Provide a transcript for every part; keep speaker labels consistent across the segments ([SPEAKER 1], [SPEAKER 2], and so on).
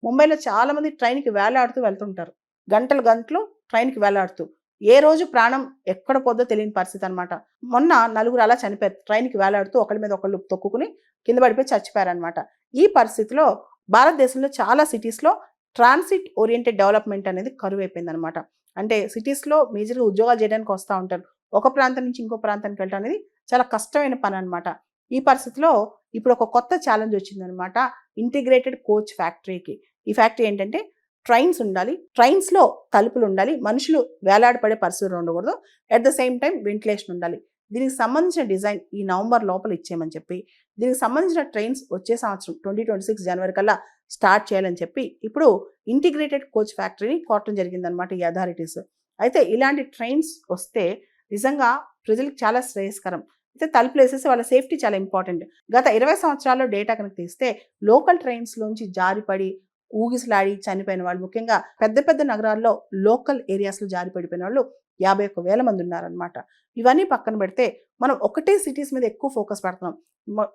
[SPEAKER 1] ముంబైలో చాలామంది ట్రైన్‌కి వేలాడుతూ వెళ్తుంటారు. గంటలు గంటలు ట్రైన్‌కి వేలాడుతూ. ఏ రోజు ప్రాణం ఎక్కడ పోద్దో తెలియని పరిస్థితనమాట. మొన్న నలుగురు అలా చనిపోయారు. ట్రైన్‌కి వేలాడుతూ ఒకళ్ళ మీద ఒకళ్ళు తొక్కుకొని కింద పడిపోయి చచ్చిపోయారనమాట. ఈ పరిస్థితిలో భారతదేశంలో చాలా సిటీస్‌లో ట్రాన్సిట్ ఓరియెంటెడ్ డెవలప్‌మెంట్ అనేది కరువైపోయిందనమాట. అంటే సిటీస్‌లో మేజర్‌గా ఉద్యోగాలు చేయడానికి వస్తా ఉంటారు. ఒక ప్రాంతం నుంచి ఇంకో ప్రాంతానికి వెళ్ళటం అనేది చాలా కష్టమైన పననమాట. ఈ పరిస్థితిలో ఇప్పుడు ఒక కొత్త ఛాలెంజ్ వచ్చిందనమాట. ఇంటిగ్రేటెడ్ కోచ్ ఫ్యాక్టరీకి. ఈ ఫ్యాక్టరీ ఏంటంటే ట్రైన్స్ ఉండాలి. ట్రైన్స్‌లో తలుపులుండాలి. మనుషులు వేలాడపడే పరిస్థితులు ఉండకూడదు. At the same time ventilation ఉండాలి. దీనికి సంబంధించిన డిజైన్ ఈ నవంబర్ లోపల ఇచ్చేయమని చెప్పి, దీనికి సంబంధించిన ట్రైన్స్ వచ్చే సంవత్సరం 2026 జనవరి కల్లా స్టార్ట్ చేయాలని చెప్పి, ఇప్పుడు ఇంటిగ్రేటెడ్ కోచ్ ఫ్యాక్టరీని కోరటం జరిగిందనమాట ఈ అథారిటీస్. అయితే ఇలాంటి ట్రైన్స్ వస్తే నిజంగా ప్రజలకు చాలా శ్రేయస్కరం. అయితే తలుపులేసేసి వాళ్ళ సేఫ్టీ చాలా ఇంపార్టెంట్. గత 20 సంవత్సరాల్లో డేటా కనుక తీస్తే లోకల్ ట్రైన్స్‌లోంచి జారిపడి, ఊగిసలాడి చనిపోయిన వాళ్ళు ముఖ్యంగా పెద్ద పెద్ద నగరాల్లో లోకల్ ఏరియాస్‌లో జారి పడిపోయిన వాళ్ళు 51,000 మంది ఉన్నారనమాట. ఇవన్నీ పక్కన పెడితే మనం ఒకటే సిటీస్ మీద ఎక్కువ ఫోకస్ పెడుతున్నాం.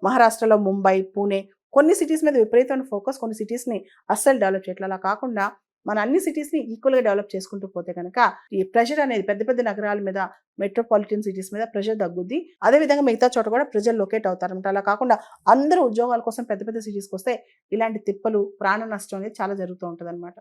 [SPEAKER 1] మహారాష్ట్రలో ముంబై, పూణే కొన్ని సిటీస్ మీద విపరీతమైన ఫోకస్, కొన్ని సిటీస్‌ని అస్సలు డెవలప్ చేయట్లేదు. అలా కాకుండా మన అన్ని సిటీస్‌ని ఈక్వల్‌గా డెవలప్ చేసుకుంటూ పోతే గనక ఈ ప్రెషర్ అనేది పెద్ద పెద్ద నగరాల మీద, మెట్రోపాలిటన్ సిటీస్ మీద ప్రెషర్ తగ్గుద్ది. అదే విధంగా మిగతా చోట కూడా ప్రజలు లొకేట్ అవుతారనమాట. అలా కాకుండా అందరూ ఉద్యోగాల కోసం పెద్ద పెద్ద సిటీస్‌కొస్తే ఇలాంటి తిప్పలు, ప్రాణ నష్టం అనేది చాలా జరుగుతూ ఉంటదనమాట.